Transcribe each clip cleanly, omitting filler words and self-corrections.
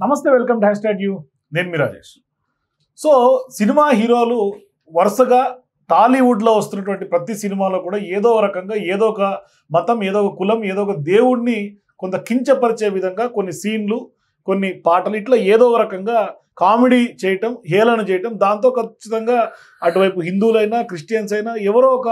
నమస్తే, welcome to #you. నేను మీ Rajesh. So cinema హీరోలు వరుసగా టాలీవుడ్లో వస్తున్నటువంటి ప్రతి సినిమాలో కూడా ఏదో రకంగా ఏదో ఒక మతం, ఏదో ఒక కులం, ఏదో ఒక దేవుణ్ణి కొంత కించపరిచే విధంగా కొన్ని సీన్లు, కొన్ని పాటలు ఇట్లా ఏదో ఒక రకంగా కామెడీ చేయటం, హేళన చేయటం, దాంతో ఖచ్చితంగా అటువైపు హిందువులైనా క్రిస్టియన్స్ అయినా ఎవరో ఒక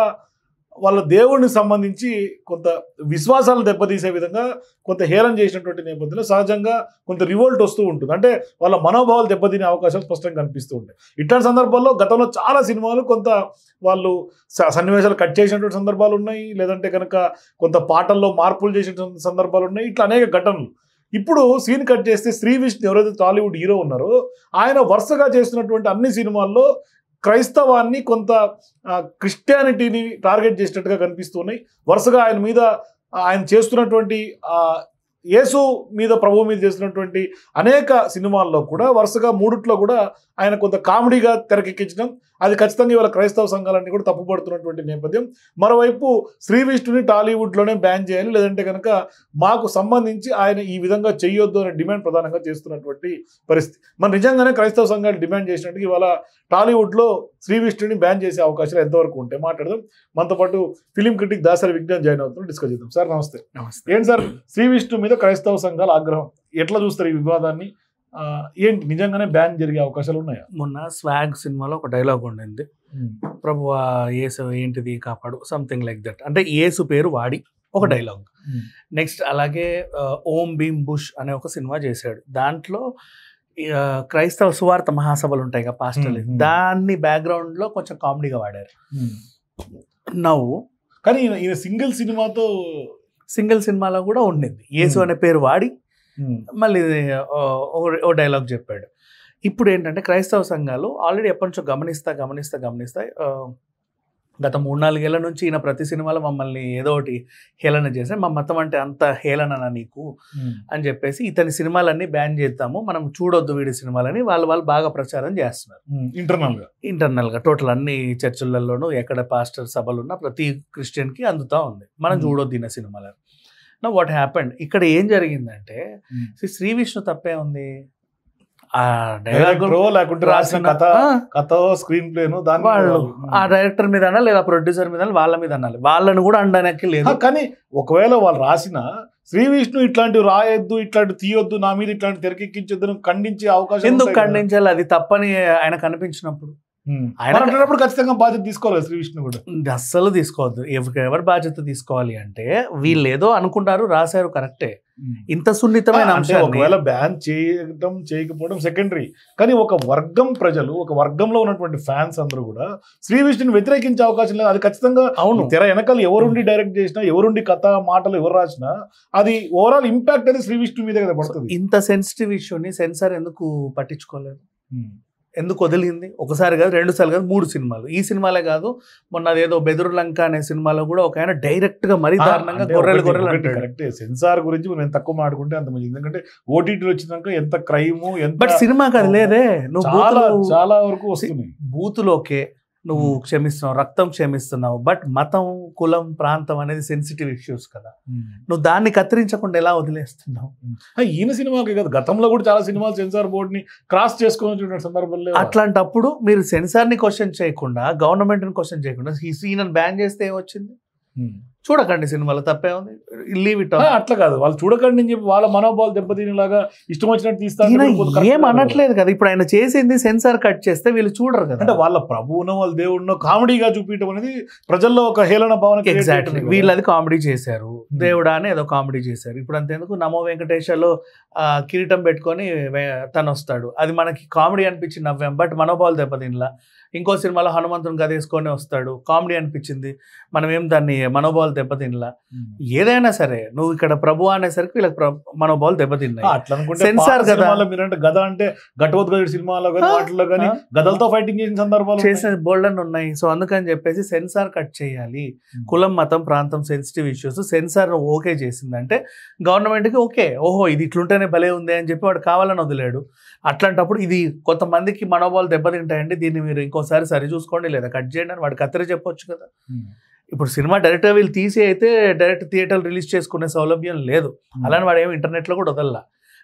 వాళ్ళ దేవుడిని సంబంధించి కొంత విశ్వాసాలను దెబ్బతీసే విధంగా కొంత హేళన చేసినటువంటి నేపథ్యంలో సహజంగా కొంత రివోల్ట్ వస్తూ ఉంటుంది. అంటే వాళ్ళ మనోభావాలు దెబ్బతినే అవకాశాలు స్పష్టంగా కనిపిస్తూ ఉంటాయి. ఇట్లాంటి సందర్భాల్లో గతంలో చాలా సినిమాలు కొంత వాళ్ళు సన్నివేశాలు కట్ చేసినటువంటి సందర్భాలు ఉన్నాయి, లేదంటే కనుక కొంత పాటల్లో మార్పులు చేసిన సందర్భాలు ఉన్నాయి. ఇట్లా అనేక ఘటనలు. ఇప్పుడు సీన్ కట్ చేస్తే శ్రీ విష్ణు ఎవరైతే టాలీవుడ్ హీరో ఉన్నారో ఆయన వరుసగా చేస్తున్నటువంటి అన్ని సినిమాల్లో క్రైస్తవాన్ని కొంత క్రిస్టియానిటీని టార్గెట్ చేసినట్టుగా కనిపిస్తున్నాయి. వరుసగా ఆయన మీద ఆయన చేస్తున్నటువంటి యేసు మీద, ప్రభు మీద చేస్తున్నటువంటి అనేక సినిమాల్లో కూడా వరుసగా మూడిట్లో కూడా ఆయన కొంత కామెడీగా తెరకెక్కించడం, అది ఖచ్చితంగా ఇవాళ క్రైస్తవ సంఘాలన్నీ కూడా తప్పుపడుతున్నటువంటి నేపథ్యం. మరోవైపు శ్రీ విష్ణుని టాలీవుడ్లోనే బ్యాన్ చేయాలి, లేదంటే కనుక మాకు సంబంధించి ఆయన ఈ విధంగా చేయొద్దు అనే డిమాండ్ ప్రధానంగా చేస్తున్నటువంటి పరిస్థితి. మన నిజంగానే క్రైస్తవ సంఘాలు డిమాండ్ చేసినట్టుగా ఇవాళ టాలీవుడ్లో శ్రీ విష్ణుని బ్యాన్ చేసే అవకాశాలు ఎంతవరకు ఉంటాయి మాట్లాడదాం. మనతో పాటు film critic Dasari Vignan join అవుతున్నాం, డిస్కస్ చేద్దాం. సార్ నమస్తే. నమస్తే. ఏంటి సార్ శ్రీ విష్ణు మీద క్రైస్తవ సంఘాల ఆగ్రహం, ఎట్లా చూస్తారు ఈ వివాదాన్ని? ఏంటి నిజంగానే బ్యాన్ జరిగే అవకాశాలు ఉన్నాయా? మొన్న స్వాగ్ సినిమాలో ఒక డైలాగ్ ఉండింది, ప్రభువా యేసు ఏంటిది కాపాడు, సంథింగ్ లైక్ దట్. అంటే యేసు పేరు వాడి ఒక డైలాగ్. నెక్స్ట్ అలాగే ఓం భీమ్ బుష్ అనే ఒక సినిమా చేశాడు. దాంట్లో క్రైస్తవ సువార్త మహాసభలు ఉంటాయి కదా పాస్టర్లు, దాన్ని బ్యాక్గ్రౌండ్లో కొంచెం కామెడీగా వాడారు. నవ్వు కానీ ఈయన సింగిల్ సినిమాలో కూడా ఉండింది, యేసు అనే పేరు వాడి మళ్ళీ ఓ డైలాగ్ చెప్పాడు. ఇప్పుడు ఏంటంటే క్రైస్తవ సంఘాలు ఆల్రెడీ ఎప్పటి నుంచో గమనిస్తా గత 3-4 ఏళ్ల నుంచి ఈయన ప్రతి సినిమాలో మమ్మల్ని ఏదో ఒకటి హేళన చేస్తే, మా మతం అంటే అంత హేళననా నీకు అని చెప్పేసి ఇతని సినిమాలన్నీ బ్యాన్ చేద్దాము, మనం చూడొద్దు వీడి సినిమాలని వాళ్ళు బాగా ప్రచారం చేస్తున్నారు ఇంటర్నల్గా. టోటల్ అన్ని చర్చిలలోనూ ఎక్కడ పాస్టర్ సభలు ఉన్నా ప్రతి క్రిస్టియన్కి అందుతూ ఉంది, మనం చూడొద్దు ఈయన సినిమాలని. నా వాట్ హ్యాపెండ్, ఇక్కడ ఏం జరిగిందంటే శ్రీ విష్ణు తప్పే ఉంది. ఆ డైరెక్టర్ మీద అన్నా లేదా ప్రొడ్యూసర్ మీద వాళ్ళ మీద అనాలి, వాళ్ళని కూడా అనడానికి లేదు. కానీ ఒకవేళ వాళ్ళు రాసిన శ్రీ విష్ణు ఇట్లాంటివి రాయొద్దు, ఇట్లాంటి తీయొద్దు, నా మీద ఇట్లాంటి తెరకెక్కించొద్దు ఖండించే అవకాశం ఎందుకు ఖండించాలి? అది తప్పని ఆయన కనిపించినప్పుడు ఆయన ఖచ్చితంగా బాధ్యత తీసుకోవాలి. శ్రీ విష్ణు కూడా అస్సలు తీసుకోవద్దు. ఎవరు బాధ్యత తీసుకోవాలి అంటే వీళ్ళు ఏదో అనుకుంటారు, రాశారు, కరెక్టే. ఇంత సున్నితమైన అంశం ఒకవేళ బ్యాన్ చేయడం చేయకపోవడం సెకండరీ, కానీ ఒక వర్గం ప్రజలు, ఒక వర్గంలో ఉన్నటువంటి ఫ్యాన్స్ అందరూ కూడా శ్రీ విష్ణుని వ్యతిరేకించే అవకాశం లేదు. అది ఖచ్చితంగా అవును, తెర వెనకాల ఎవరుండి డైరెక్ట్ చేసినా, ఎవరుండి కథ మాటలు ఎవరు రాసినా అది ఓవరాల్ ఇంపాక్ట్ అనేది శ్రీ విష్ణు మీద కదా పడుతుంది. ఇంత సెన్సిటివ్ ఇష్యూని సెన్సార్ ఎందుకు పట్టించుకోలేదు? ఎందుకు వదిలింది? ఒకసారి కాదు, 2 సార్లు కాదు, 3 సినిమాలు. ఈ సినిమాలే కాదు, మొన్న అదేదో బెదురు లంక అనే సినిమాలో కూడా ఒక ఆయన డైరెక్ట్ గా మరీ దారుణంగా గొర్రెలు కరెక్టే. సెన్సార్ గురించి నేను తక్కువ మాట్లాడుకుంటే అంత మంచిది, ఎందుకంటే ఓటీటీ వచ్చినాక ఎంత క్రైమ్, ఎంత బట్ సినిమాకి అది లేదే. నువ్వు చాలా వరకు వస్తుంది. బూతులోకే నువ్వు క్షమిస్తున్నావు, రక్తం క్షమిస్తున్నావు, బట్ మతం, కులం, ప్రాంతం అనేది సెన్సిటివ్ ఇష్యూస్ కదా, నువ్వు దాన్ని కత్తిరించకుండా ఎలా వదిలేస్తున్నావు? ఈయన సినిమాకి కదా, గతంలో కూడా చాలా సినిమాలు సెన్సార్ బోర్డుని క్రాస్ చేసుకున్న సందర్భంలో. అట్లాంటప్పుడు మీరు సెన్సార్ని క్వశ్చన్ చేయకుండా, గవర్నమెంట్ని క్వశ్చన్ చేయకుండా ఈయనను బ్యాన్ చేస్తే ఏమొచ్చింది? చూడకండి సినిమాలో తప్పే ఉంది, లీవ్ ఇట్. అట్లా కాదు, వాళ్ళు చూడకండి అని చెప్పి వాళ్ళ మనోభావాలు దెబ్బతినేలాగా ఇష్టం వచ్చినట్టు తీస్తారు. ఏం అనట్లేదు కదా. ఇప్పుడు ఆయన చేసింది సెన్సార్ కట్ చేస్తే వీళ్ళు చూడరు కదా. అంటే వాళ్ళ ప్రభువునో వాళ్ళ దేవుడినో కామెడీగా చూపించడం అనేది ప్రజల్లో ఒక హేళన భావన. ఎగ్జాక్ట్లీ, వీళ్ళు అది కామెడీ చేశారు, దేవుడా అని ఏదో కామెడీ చేశారు. ఇప్పుడు అంతేందుకు నమో వెంకటేశ్వర్లో కిరీటం పెట్టుకొని తను వస్తాడు, అది మనకి కామెడీ అనిపించి నవ్వాం, బట్ మనోభావాలు దెబ్బతినలా. ఇంకో సినిమాలో హనుమంతుని గదేసుకొని వస్తాడు, కామెడీ అనిపించింది, మనం ఏం దాన్ని మనోభావాలు దెబ్బతినలా. ఏదైనా సరే నువ్వు ఇక్కడ ప్రభు అనేసరికి వీళ్ళకి మనోభావాలు దెబ్బతిన్నాయి. సెన్సార్ కదా, మీరంటే గద అంటే ఘటోద్గజుడు సినిమాలో కానీ వాటిలో కానీ గదలతో ఫైటింగ్ చేసిన సందర్భాలు చేసిన బోల్డన్ ఉన్నాయి. సో అందుకని చెప్పేసి సెన్సార్ కట్ చేయాలి. కులం, మతం, ప్రాంతం సెన్సిటివ్ ఇష్యూస్ సెన్సార్ ఓకే చేసిందంటే గవర్నమెంట్కి ఓకే, ఓహో ఇది ఇట్లుంటేనే భలే ఉంది అని చెప్పి వాడు కావాలని వదిలేడు. అట్లాంటప్పుడు ఇది కొంతమందికి మనోభావాలు దెబ్బతింటాయండి, దీన్ని మీరు ఇంకోసారి సరి చూసుకోండి లేదా కట్ చేయండి అని వాడు కత్తెర చెప్పొచ్చు కదా. ఇప్పుడు సినిమా డైరెక్ట్గా వీళ్ళు తీసి అయితే డైరెక్ట్ థియేటర్లు రిలీజ్ చేసుకునే సౌలభ్యం లేదు, అలానే వాడు ఏమి ఇంటర్నెట్లో కూడా వదల్లా.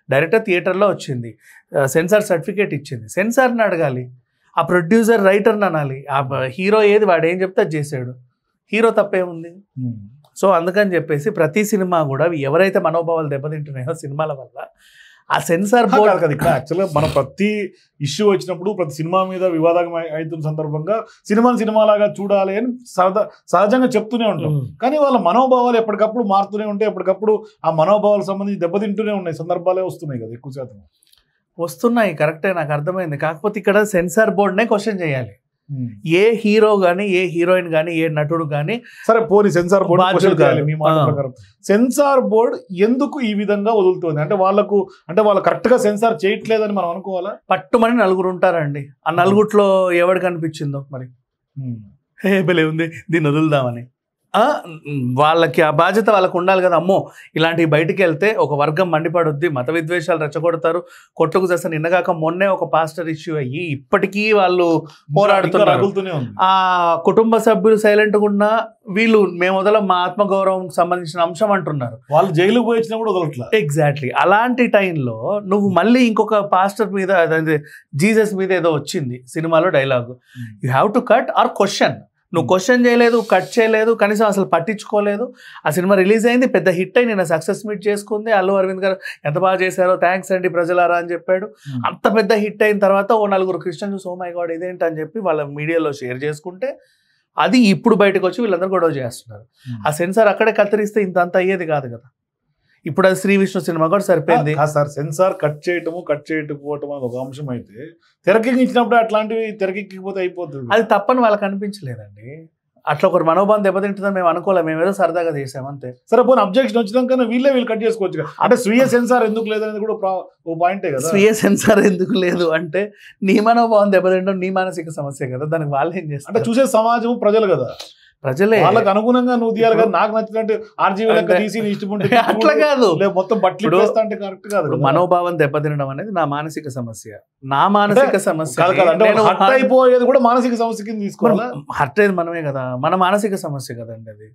డైరెక్టర్ థియేటర్లో వచ్చింది, సెన్సార్ సర్టిఫికేట్ ఇచ్చింది, సెన్సార్ని అడగాలి, ఆ ప్రొడ్యూసర్ రైటర్ని అనాలి, ఆ హీరో ఏది వాడు ఏం చెప్తే అది చేసాడు, హీరో తప్పే ఉంది. సో అందుకని చెప్పేసి ప్రతి సినిమా కూడా ఎవరైతే మనోభావాలు దెబ్బతింటున్నాయో సినిమాల వల్ల ఆ సెన్సార్ బోర్డు కదా. ఇక్కడ యాక్చువల్గా మనం ప్రతి ఇష్యూ వచ్చినప్పుడు ప్రతి సినిమా మీద వివాదం అవుతున్న సందర్భంగా సినిమాలాగా చూడాలి అని సహజంగా చెప్తూనే ఉంటాం. కానీ వాళ్ళ మనోభావాలు ఎప్పటికప్పుడు మారుతూనే ఉంటాయి, ఎప్పటికప్పుడు ఆ మనోభావాలకు సంబంధించి దెబ్బతింటూనే ఉన్నాయి సందర్భాలే వస్తున్నాయి కదా ఎక్కువ శాతం. వస్తున్నాయి, కరెక్టే, నాకు అర్థమైంది. కాకపోతే ఇక్కడ సెన్సార్ బోర్డునే క్వశ్చన్ చేయాలి. ఏ హీరో కానీ, ఏ హీరోయిన్ కానీ, ఏ నటుడు కానీ, సరే పోనీ సెన్సార్ బోర్డు మీ మాట ప్రకారం సెన్సార్ బోర్డు ఎందుకు ఈ విధంగా వదులుతుంది? అంటే వాళ్ళు కరెక్ట్ గా సెన్సార్ చేయట్లేదని మనం అనుకోవాలా? పట్టుమని నలుగురు ఉంటారండి, ఆ నలుగుట్లో ఎవడు కనిపించిందో మరి బలే ఉంది దీన్ని వదులుదామని. వాళ్ళకి ఆ బాధ్యత వాళ్ళకు ఉండాలి కదా. అమ్మో ఇలాంటివి బయటికి వెళ్తే ఒక వర్గం మండిపడుద్ది, మత విద్వేషాలు రెచ్చగొడతారు, కొట్టుకు చేస్తే నిన్నగాక మొన్నే ఒక పాస్టర్ ఇష్యూ అయ్యి ఇప్పటికీ వాళ్ళు పోరాడుతున్నారు. ఆ కుటుంబ సభ్యులు సైలెంట్గా ఉన్నా వీళ్ళు మేము వదలం, మా ఆత్మగౌరవం సంబంధించిన అంశం అంటున్నారు. వాళ్ళు జైలుకు పోయి వచ్చినా కూడా వదలట్లా. ఎగ్జాక్ట్లీ అలాంటి టైంలో నువ్వు మళ్ళీ ఇంకొక పాస్టర్ మీద, అదే జీసస్ మీద ఏదో వచ్చింది సినిమాలో dialogue, you have to cut or question. నువ్వు క్వశ్చన్ చేయలేదు, కట్ చేయలేదు, కనీసం అసలు పట్టించుకోలేదు. ఆ సినిమా రిలీజ్ అయింది, పెద్ద హిట్ అయి నిన్న సక్సెస్ మీట్ చేసుకుంది. అల్లు అరవింద్ గారు ఎంత బాగా చేశారో, థ్యాంక్స్ అండి ప్రజలారా అని చెప్పాడు. అంత పెద్ద హిట్ అయిన తర్వాత ఓ నలుగురు క్రిస్టియన్ చూసి ఓ మై గాడ్ ఇదేంటి అని చెప్పి వాళ్ళ మీడియాలో షేర్ చేసుకుంటే అది ఇప్పుడు బయటకు వచ్చి వీళ్ళందరూ గొడవ చేస్తున్నారు. ఆ సెన్సార్ అక్కడే కత్తిరిస్తే ఇంత అంత అయ్యేది కాదు కదా. ఇప్పుడు అది శ్రీ విష్ణు సినిమా కూడా సరిపోయింది సార్. సెన్సార్ కట్ చేయకపోవటం అని ఒక అంశం అయితే తెరకెక్కించినప్పుడు అట్లాంటివి తెరకెక్కిపోతే అయిపోతుంది. అది తప్పని వాళ్ళకి అనిపించలేదండి. అట్లా ఒకరు మనోభావం దెబ్బతింటుందని మేము అనుకోలేము, మేము ఏదో సరదాగా చేసాం అంతే. సరే పోనీ అబ్జెక్షన్ వచ్చినాక వీళ్ళు కట్ చేసుకోవచ్చు. అంటే స్వీయ సెన్సార్ ఎందుకు లేదనేది కూడా ఓ పాయింటే కదా. స్వీయ సెన్సార్ ఎందుకు లేదు అంటే నీ మనోభావం దెబ్బతింటడం నీ మానసిక సమస్య కదా, దానికి వాళ్ళు ఏం చేస్తారు? అంటే చూసే సమాజం ప్రజలు కదా, ప్రజలే వాళ్ళకి అనుగుణంగా నువ్వు తీయాలి కదా. నాకు నచ్చినట్టు ఆర్జీవీ లెక్క తీసి ఇష్టం అట్లా కాదు, మొత్తం బట్టలు అంటే కరెక్ట్ కాదు. మనోభావం దెబ్బతినడం అనేది నా మానసిక సమస్య, నా మానసిక సమస్య. హర్ట్ అయిపోయేది కూడా మానసిక సమస్య కింద తీసుకోవాలి. హర్ట్ అయ్యేది మనమే కదా, మన మానసిక సమస్య కదండి అది.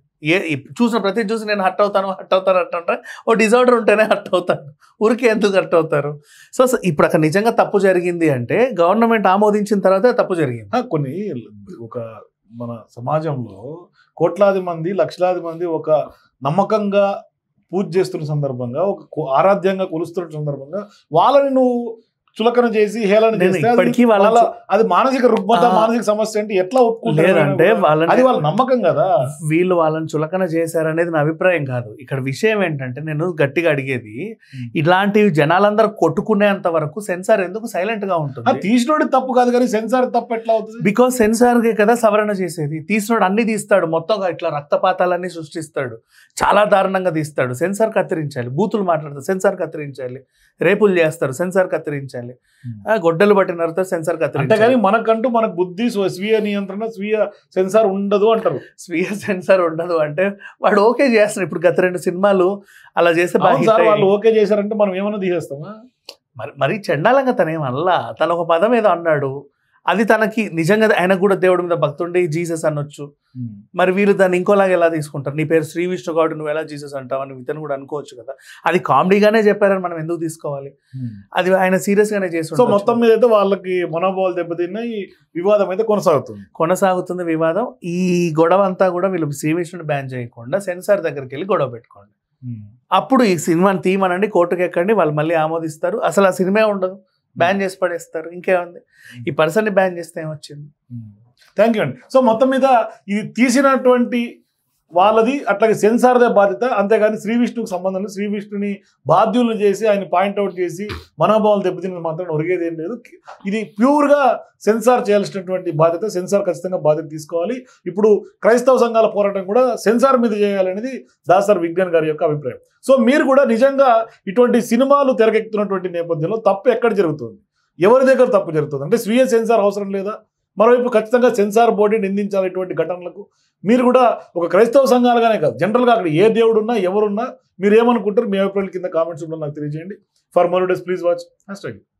చూసిన ప్రతి చూసి నేను హర్ట్ అవుతాను అంటే ఓ డిజార్డర్ ఉంటేనే హర్ట్ అవుతాను, ఊరికే ఎందుకు హర్ట్ అవుతారు? సో ఇప్పుడు అక్కడ నిజంగా తప్పు జరిగింది అంటే గవర్నమెంట్ ఆమోదించిన తర్వాత తప్పు జరిగింది. కొన్ని ఒక మన సమాజంలో కోట్లాది మంది, లక్షలాది మంది ఒక నమ్మకంగా పూజ చేస్తున్న సందర్భంగా, ఒక ఆరాధ్యంగా కొలుస్తున్న సందర్భంగా వాళ్ళని నువ్వు చులకన చేసి హేళన చేస్తే అది మానసిక రుగ్మత, మానసిక సమస్య అంటే ఎట్లా ఒప్పుకుంటారు? అంటే అది వాళ్ళ నమ్మకం కదా. వీళ్ళు వాళ్ళని చులకన చేశారనేది నా అభిప్రాయం కాదు. ఇక్కడ విషయం ఏంటంటే నేను గట్టిగా అడిగేది, ఇలాంటివి జనాలందరూ కొట్టుకునేంత వరకు సెన్సార్ ఎందుకు సైలెంట్ గా ఉంటుంది? తీసినోడి తప్పు కాదు కానీ సెన్సార్ తప్పు ఎట్లా అవుతుంది? బికాస్ సెన్సార్ కే కదా సవరణ చేసేది. తీసినోడు అన్ని తీస్తాడు, మొత్తం ఇట్లా రక్తపాతాలన్నీ సృష్టిస్తాడు, చాలా దారుణంగా తీస్తాడు. సెన్సార్ కత్తిరించాలి, బూతులు మాట్లాడతారు, సెన్సార్ కత్తిరించాలి, రేపులు చేస్తారు, సెన్సార్ కత్తిరించాలి, గొడ్డలు పట్టినారు, సెన్సార్ కత్తిరించాలి. కానీ మనకంటూ మనకు బుద్ధి, స్వీయ నియంత్రణ, స్వీయ సెన్సార్ ఉండదు అంటారు. స్వీయ సెన్సార్ ఉండదు అంటే వాడు ఓకే చేస్తాడు. ఇప్పుడు గత 2 సినిమాలు అలా చేస్తే వాళ్ళు ఓకే చేశారంటే మనం ఏమన్నా తీసేస్తామా? మరి చండాలంగా తనేమల్లా, తను ఒక పదం ఏదో అన్నాడు, అది తనకి నిజంగా ఆయనకు కూడా దేవుడి మీద భక్తి ఉండి జీసస్ అనొచ్చు. మరి వీళ్ళు దాన్ని ఇంకోలాగా ఎలా తీసుకుంటారు? నీ పేరు శ్రీ విష్ణు కాబట్టి నువ్వు ఎలా జీసస్ అంటావు అని ఇతను కూడా అనుకోవచ్చు కదా. అది కామెడీగానే చెప్పారని మనం ఎందుకు తీసుకోవాలి? అది ఆయన సీరియస్ గానే చేస్తుంటారు. సో మొత్తం మీద అయితే వాళ్ళకి మనోభావాలు దెబ్బతిన్న ఈ వివాదం అయితే కొనసాగుతుంది వివాదం. ఈ గొడవ అంతా కూడా వీళ్ళు శ్రీ విష్ణుని బ్యాన్ చేయకుండా సెన్సార్ దగ్గరికి వెళ్ళి గొడవ పెట్టుకోండి. అప్పుడు ఈ సినిమాని తీయమనండి, కోర్టుకు ఎక్కండి, వాళ్ళు మళ్ళీ ఆమోదిస్తారు. అసలు ఆ సినిమా ఉండదు, బ్యాన్ చేసి పడేస్తారు. ఇంకేముంది, ఈ పర్సన్ని బ్యాన్ చేస్తే ఏమొచ్చింది? థ్యాంక్ యూ అండి. సో మొత్తం మీద ఇది తీసినటువంటి వాళ్ళది అట్లాగే సెన్సార్దే బాధ్యత, అంతేగాని శ్రీ విష్ణుకు సంబంధం లేదు. శ్రీ విష్ణుని బాధ్యులు చేసి ఆయన పాయింట్అవుట్ చేసి మనోభావాలు దెబ్బతిని మాత్రం ఒరిగేది ఏం లేదు. ఇది ప్యూర్గా సెన్సార్ చేయాల్సినటువంటి బాధ్యత, సెన్సార్ ఖచ్చితంగా బాధ్యత తీసుకోవాలి. ఇప్పుడు క్రైస్తవ సంఘాల పోరాటం కూడా సెన్సార్ మీద చేయాలనేది దాసర్ విజ్ఞాన్ గారి యొక్క అభిప్రాయం. సో మీరు కూడా నిజంగా ఇటువంటి సినిమాలు తెరకెక్కుతున్నటువంటి నేపథ్యంలో తప్పు ఎక్కడ జరుగుతుంది, ఎవరి దగ్గర తప్పు జరుగుతుంది అంటే స్వీయ సెన్సార్ అవసరం లేదా? మరోవైపు ఖచ్చితంగా సెన్సార్ బోర్డుని నిందించాలి ఇటువంటి ఘటనలకు. మీరు కూడా ఒక క్రైస్తవ సంఘాలుగానే కాదు, జనరల్గా అక్కడ ఏ దేవుడున్నా ఎవరున్నా మీరు ఏమనుకుంటారు? మీ అభిప్రాయాల కింద కామెంట్స్ కూడా నాకు తెలియజేయండి. For more days please watch #.